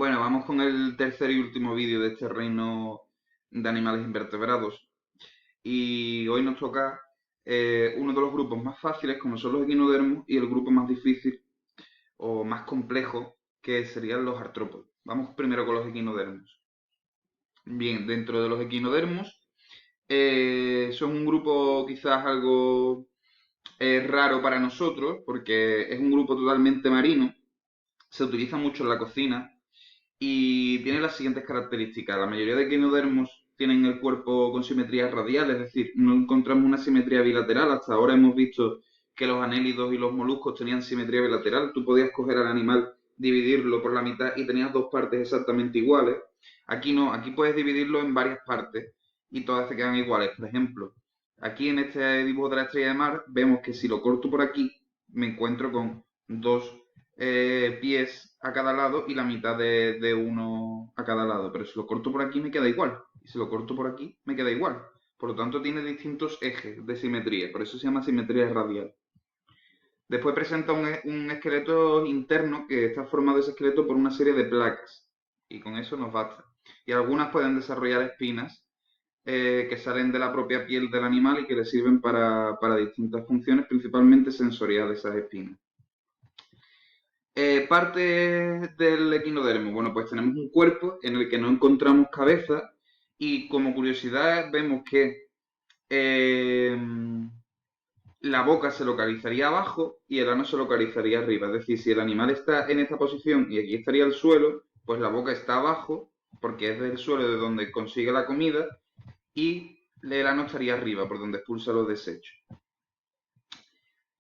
Bueno, vamos con el tercer y último vídeo de este reino de animales invertebrados. Y hoy nos toca uno de los grupos más fáciles, como son los equinodermos, y el grupo más difícil o más complejo, que serían los artrópodos. Vamos primero con los equinodermos. Bien, dentro de los equinodermos, son un grupo quizás algo raro para nosotros, porque es un grupo totalmente marino, se utiliza mucho en la cocina y tiene las siguientes características. La mayoría de equinodermos tienen el cuerpo con simetría radial, es decir, no encontramos una simetría bilateral. Hasta ahora hemos visto que los anélidos y los moluscos tenían simetría bilateral. Tú podías coger al animal, dividirlo por la mitad y tenías dos partes exactamente iguales. Aquí no, aquí puedes dividirlo en varias partes y todas te quedan iguales. Por ejemplo, aquí en este dibujo de la estrella de mar vemos que si lo corto por aquí me encuentro con dos pies a cada lado y la mitad de uno a cada lado. Pero si lo corto por aquí me queda igual. Y si lo corto por aquí me queda igual. Por lo tanto tiene distintos ejes de simetría. Por eso se llama simetría radial. Después presenta un esqueleto interno que está formado ese esqueleto por una serie de placas. Y con eso nos basta. Y algunas pueden desarrollar espinas que salen de la propia piel del animal y que le sirven para distintas funciones, principalmente sensoriales esas espinas. Parte del equinodermo. Bueno, pues tenemos un cuerpo en el que no encontramos cabeza y como curiosidad vemos que eh, la boca se localizaría abajo y el ano se localizaría arriba. Es decir, si el animal está en esta posición y aquí estaría el suelo, pues la boca está abajo porque es del suelo de donde consigue la comida y el ano estaría arriba por donde expulsa los desechos.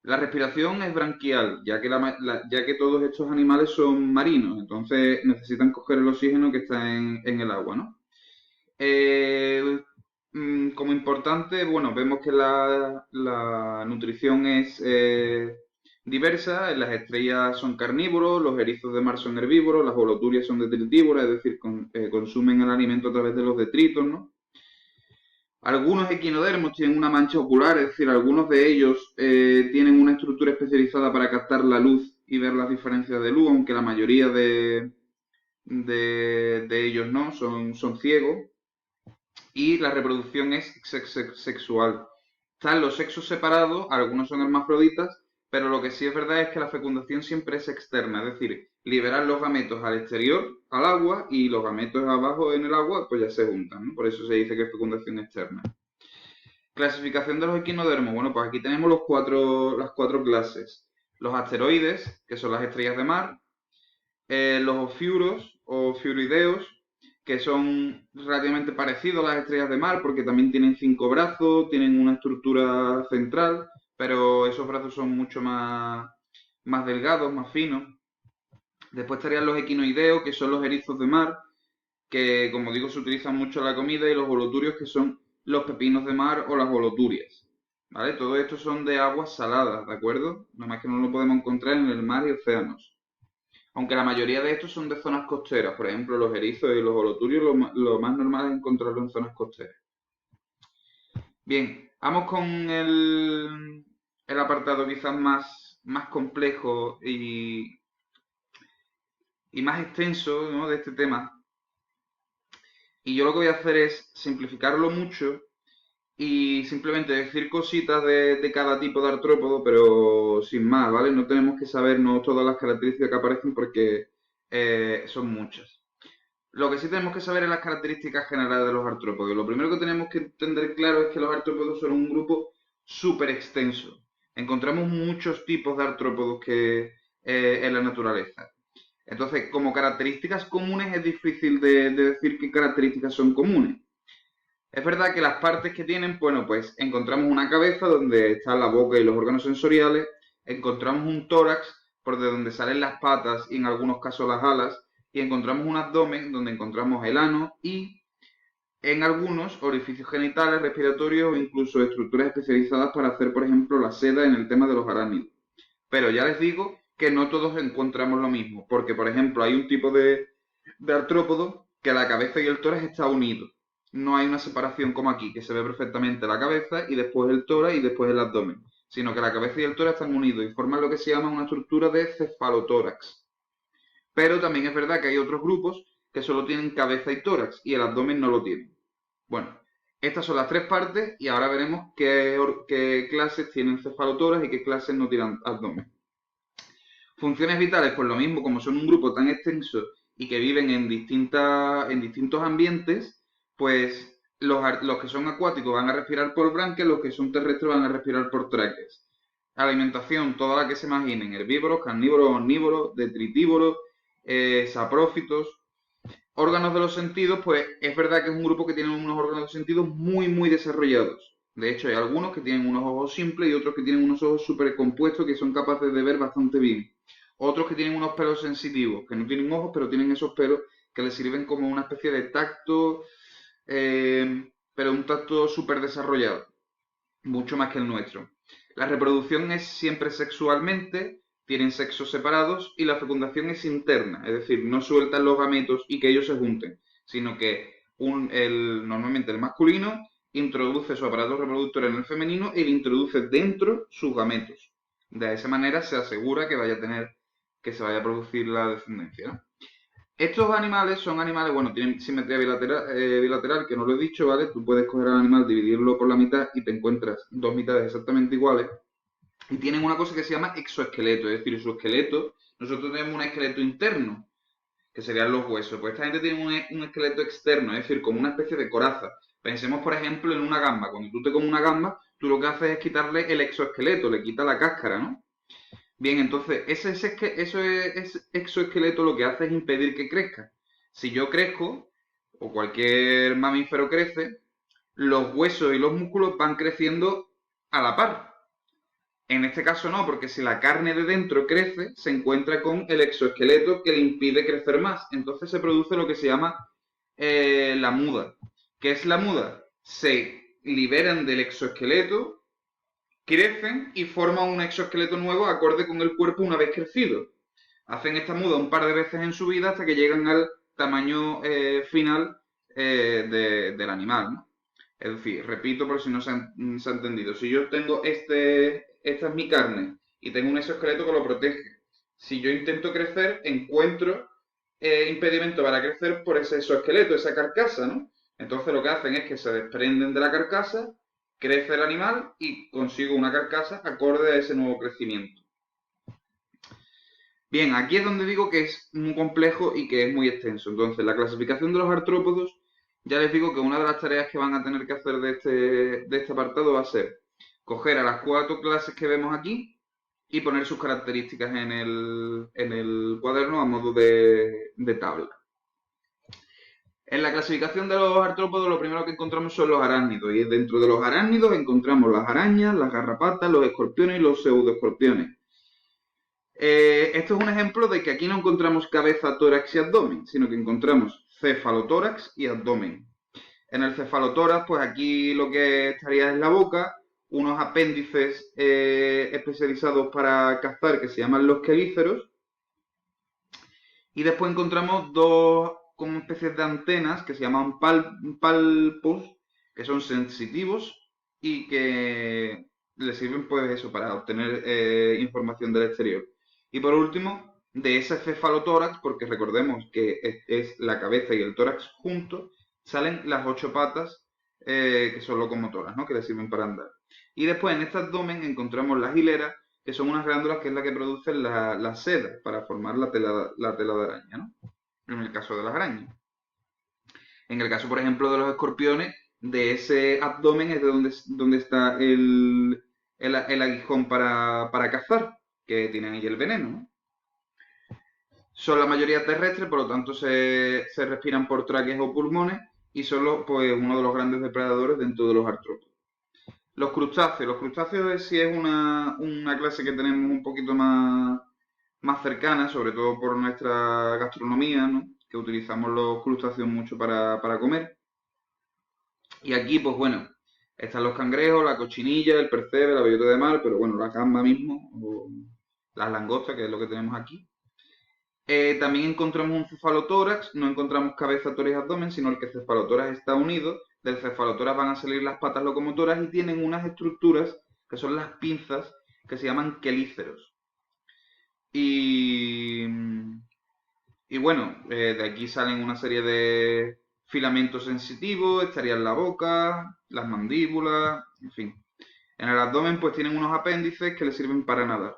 La respiración es branquial, ya que todos estos animales son marinos, entonces necesitan coger el oxígeno que está en el agua, ¿no? Eh, Como importante, bueno, vemos que la nutrición es diversa, las estrellas son carnívoros, los erizos de mar son herbívoros, las holoturias son detritívoras, es decir, consumen el alimento a través de los detritos, ¿no? Algunos equinodermos tienen una mancha ocular, es decir, algunos de ellos tienen una estructura especializada para captar la luz y ver las diferencias de luz, aunque la mayoría de ellos no, son ciegos. Y la reproducción es sexual. Están los sexos separados, algunos son hermafroditas, pero lo que sí es verdad es que la fecundación siempre es externa, es decir, liberar los gametos al exterior, al agua, y los gametos abajo en el agua, pues ya se juntan, ¿no? Por eso se dice que es fecundación externa. Clasificación de los equinodermos. Bueno, pues aquí tenemos las cuatro clases. Los asteroides, que son las estrellas de mar, los ofiuros o fiurideos, que son relativamente parecidos a las estrellas de mar porque también tienen cinco brazos, tienen una estructura central, pero esos brazos son mucho más delgados, más finos. Después estarían los equinoideos, que son los erizos de mar, que como digo se utilizan mucho en la comida, y los holoturios, que son los pepinos de mar o las holoturias. ¿Vale? Todo esto son de aguas saladas, ¿de acuerdo? Nada más que no lo podemos encontrar en el mar y océanos. Aunque la mayoría de estos son de zonas costeras, por ejemplo, los erizos y los holoturios, lo más normal es encontrarlo en zonas costeras. Bien, vamos con el apartado quizás más complejo y más extenso, ¿no?, de este tema. Y yo lo que voy a hacer es simplificarlo mucho y simplemente decir cositas de cada tipo de artrópodo, pero sin más, ¿vale? No tenemos que sabernos todas las características que aparecen porque son muchas. Lo que sí tenemos que saber es las características generales de los artrópodos. Y lo primero que tenemos que entender claro es que los artrópodos son un grupo súper extenso. Encontramos muchos tipos de artrópodos en la naturaleza. Entonces, como características comunes es difícil de decir qué características son comunes. Es verdad que las partes que tienen, bueno, pues encontramos una cabeza donde está la boca y los órganos sensoriales, encontramos un tórax por de donde salen las patas y en algunos casos las alas, y encontramos un abdomen donde encontramos el ano y en algunos orificios genitales, respiratorios o incluso estructuras especializadas para hacer, por ejemplo, la seda en el tema de los arácnidos. Pero ya les digo que no todos encontramos lo mismo, porque, por ejemplo, hay un tipo de artrópodo que la cabeza y el tórax están unidos. No hay una separación como aquí, que se ve perfectamente la cabeza y después el tórax y después el abdomen, sino que la cabeza y el tórax están unidos y forman lo que se llama una estructura de cefalotórax. Pero también es verdad que hay otros grupos que solo tienen cabeza y tórax y el abdomen no lo tienen. Bueno, estas son las tres partes y ahora veremos qué clases tienen cefalotórax y qué clases no tienen abdomen. Funciones vitales, pues lo mismo, como son un grupo tan extenso y que viven en distintos ambientes, pues los que son acuáticos van a respirar por branquias, los que son terrestres van a respirar por tráqueas. Alimentación, toda la que se imaginen, herbívoros, carnívoros, omnívoros, detritívoros, saprófitos. Órganos de los sentidos, pues es verdad que es un grupo que tiene unos órganos de los sentidos muy desarrollados. De hecho, hay algunos que tienen unos ojos simples y otros que tienen unos ojos súper compuestos que son capaces de ver bastante bien. Otros que tienen unos pelos sensitivos, que no tienen ojos, pero tienen esos pelos que les sirven como una especie de tacto, pero un tacto súper desarrollado, mucho más que el nuestro. La reproducción es siempre sexualmente, tienen sexos separados y la fecundación es interna, es decir, no sueltan los gametos y que ellos se junten, sino que normalmente el masculino introduce su aparato reproductor en el femenino y le introduce dentro sus gametos. De esa manera se asegura que se vaya a producir la descendencia, ¿no? Estos animales son animales, bueno, tienen simetría bilateral, que no lo he dicho, ¿vale? Tú puedes coger al animal, dividirlo por la mitad y te encuentras dos mitades exactamente iguales. Y tienen una cosa que se llama exoesqueleto, es decir, su esqueleto, nosotros tenemos un esqueleto interno, que serían los huesos. Pues esta gente tiene un esqueleto externo, es decir, como una especie de coraza. Pensemos, por ejemplo, en una gamba. Cuando tú te comes una gamba, tú lo que haces es quitarle el exoesqueleto, le quita la cáscara, ¿no? Bien, entonces, ese exoesqueleto lo que hace es impedir que crezca. Si yo crezco, o cualquier mamífero crece, los huesos y los músculos van creciendo a la par. En este caso no, porque si la carne de dentro crece, se encuentra con el exoesqueleto que le impide crecer más. Entonces se produce lo que se llama la muda. ¿Qué es la muda? Se liberan del exoesqueleto, crecen y forman un exoesqueleto nuevo acorde con el cuerpo una vez crecido. Hacen esta muda un par de veces en su vida hasta que llegan al tamaño final del animal, ¿no? Es decir, repito por si no se ha entendido. Si yo tengo esta es mi carne y tengo un exoesqueleto que lo protege. Si yo intento crecer, encuentro impedimento para crecer por ese exoesqueleto, esa carcasa, ¿no? Entonces lo que hacen es que se desprenden de la carcasa, crece el animal y consigo una carcasa acorde a ese nuevo crecimiento. Bien, aquí es donde digo que es muy complejo y que es muy extenso. Entonces, la clasificación de los artrópodos, ya les digo que una de las tareas que van a tener que hacer de este apartado va a ser coger a las cuatro clases que vemos aquí y poner sus características en el cuaderno a modo de tabla. En la clasificación de los artrópodos lo primero que encontramos son los arácnidos y dentro de los arácnidos encontramos las arañas, las garrapatas, los escorpiones y los pseudoescorpiones. Esto es un ejemplo de que aquí no encontramos cabeza, tórax y abdomen, sino que encontramos cefalotórax y abdomen. En el cefalotórax, pues aquí lo que estaría es la boca, unos apéndices especializados para cazar que se llaman los quelíceros, y después encontramos dos como especies de antenas que se llaman palpos, que son sensitivos y que le sirven pues eso para obtener información del exterior. Y por último, de ese cefalotórax, porque recordemos que es la cabeza y el tórax juntos, salen las 8 patas que son locomotoras, ¿no? Que le sirven para andar. Y después en este abdomen encontramos las hileras, que son unas glándulas que es la que producen la seda para formar la tela de araña, ¿no? En el caso de las arañas. En el caso, por ejemplo, de los escorpiones, de ese abdomen es de donde está el aguijón para cazar, que tienen ahí el veneno, ¿no? Son la mayoría terrestres, por lo tanto se respiran por tráqueas o pulmones y son pues, uno de los grandes depredadores dentro de los artrópodos. Los crustáceos sí es una clase que tenemos un poquito más cercana, sobre todo por nuestra gastronomía, ¿no? Que utilizamos los crustáceos mucho para comer. Y aquí, pues bueno, están los cangrejos, la cochinilla, el percebe, la bellota de mar, pero bueno, la gamba mismo, o las langostas, que es lo que tenemos aquí. También encontramos un cefalotórax, no encontramos cabeza, tórax y abdomen, sino el que cefalotórax está unido. Del cefalotórax van a salir las patas locomotoras y tienen unas estructuras que son las pinzas que se llaman quelíceros. Y Y bueno, de aquí salen una serie de filamentos sensitivos, estaría en la boca, las mandíbulas, en fin. En el abdomen pues tienen unos apéndices que les sirven para nadar,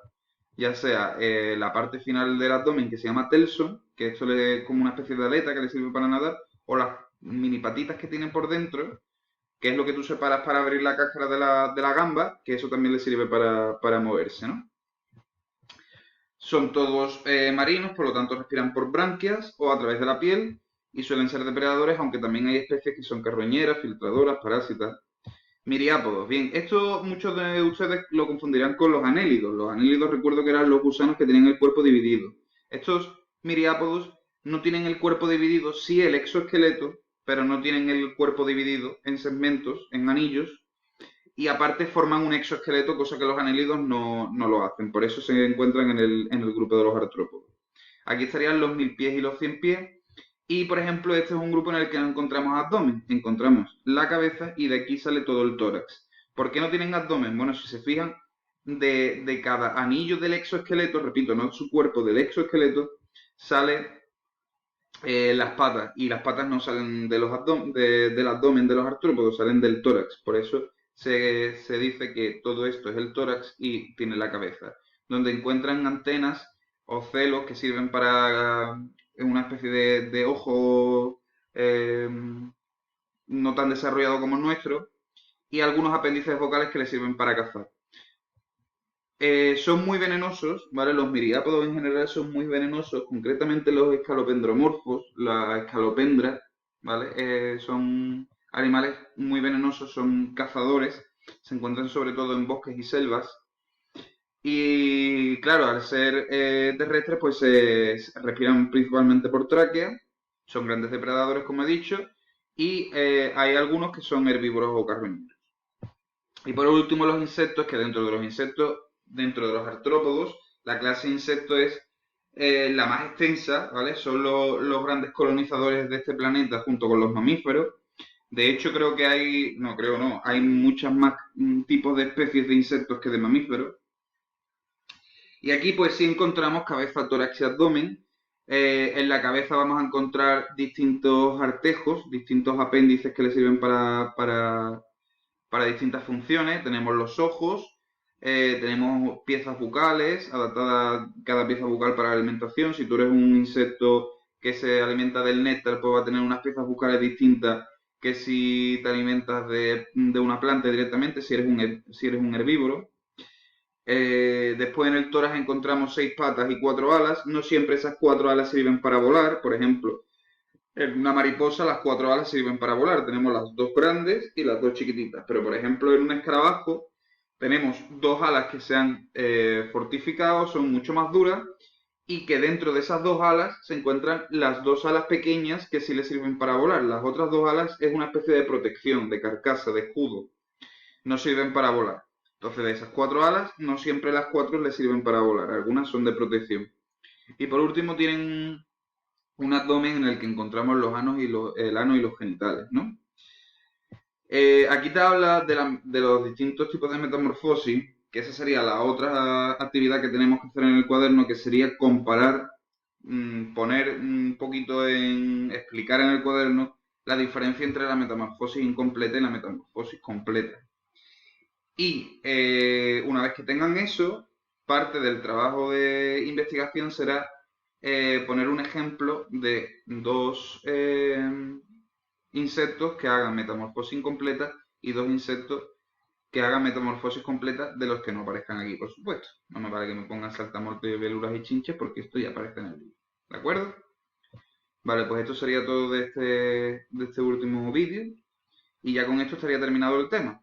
ya sea la parte final del abdomen que se llama telson, que esto es como una especie de aleta que les sirve para nadar, o las mini patitas que tienen por dentro, que es lo que tú separas para abrir la cáscara de la gamba, que eso también les sirve para moverse, ¿no? Son todos marinos, por lo tanto respiran por branquias o a través de la piel y suelen ser depredadores, aunque también hay especies que son carroñeras, filtradoras, parásitas. Miriápodos. Bien, esto muchos de ustedes lo confundirán con los anélidos. Los anélidos recuerdo que eran los gusanos que tenían el cuerpo dividido. Estos miriápodos no tienen el cuerpo dividido, sí el exoesqueleto, pero no tienen el cuerpo dividido en segmentos, en anillos, y aparte forman un exoesqueleto, cosa que los anélidos no lo hacen. Por eso se encuentran en el grupo de los artrópodos. Aquí estarían los 1000 pies y los 100 pies. Y por ejemplo, este es un grupo en el que no encontramos abdomen, encontramos la cabeza y de aquí sale todo el tórax. ¿Por qué no tienen abdomen? Bueno, si se fijan, de cada anillo del exoesqueleto, repito, no su cuerpo, del exoesqueleto, sale las patas, y las patas no salen de del abdomen de los artrópodos, salen del tórax. Por eso se dice que todo esto es el tórax y tiene la cabeza, donde encuentran antenas o celos que sirven para una especie de ojo eh, no tan desarrollado como el nuestro, y algunos apéndices vocales que les sirven para cazar. Son muy venenosos, ¿vale? Los miriápodos en general son muy venenosos, concretamente los escalopendromorfos, la escalopendra, ¿vale? Son animales muy venenosos, son cazadores, se encuentran sobre todo en bosques y selvas. Y claro, al ser terrestres, pues se respiran principalmente por tráquea, son grandes depredadores, como he dicho, y hay algunos que son herbívoros o carroñeros. Y por último, los insectos, que dentro de los insectos, dentro de los artrópodos, la clase de insecto es la más extensa, ¿vale? Son los grandes colonizadores de este planeta junto con los mamíferos. De hecho, creo que hay, no creo no, hay muchas más tipos de especies de insectos que de mamíferos. Y aquí pues sí encontramos cabeza, tórax y abdomen. En la cabeza vamos a encontrar distintos artejos, distintos apéndices que le sirven para distintas funciones. Tenemos los ojos, tenemos piezas bucales, adaptadas cada pieza bucal para la alimentación. Si tú eres un insecto que se alimenta del néctar, pues va a tener unas piezas bucales distintas que si te alimentas de una planta directamente, si eres un herbívoro. Después en el tórax encontramos 6 patas y 4 alas. No siempre esas 4 alas sirven para volar. Por ejemplo, en una mariposa las 4 alas sirven para volar. Tenemos las dos grandes y las dos chiquititas. Pero por ejemplo en un escarabajo tenemos 2 alas que se han fortificado, son mucho más duras. Y que dentro de esas 2 alas se encuentran las 2 alas pequeñas que sí le sirven para volar. Las otras 2 alas es una especie de protección, de carcasa, de escudo, no sirven para volar. Entonces, de esas 4 alas, no siempre las 4 les sirven para volar, algunas son de protección. Y por último, tienen un abdomen en el que encontramos el ano y los genitales, ¿no? Aquí te habla de los distintos tipos de metamorfosis, que esa sería la otra actividad que tenemos que hacer en el cuaderno, que sería comparar, poner un poquito explicar en el cuaderno la diferencia entre la metamorfosis incompleta y la metamorfosis completa. Y una vez que tengan eso, parte del trabajo de investigación será poner un ejemplo de dos insectos que hagan metamorfosis incompleta y dos insectos que hagan metamorfosis completa de los que no aparezcan aquí, por supuesto. No me vale que me pongan saltamontes, veluras y chinches porque esto ya aparece en el libro. ¿De acuerdo? Vale, pues esto sería todo de este último vídeo y ya con esto estaría terminado el tema.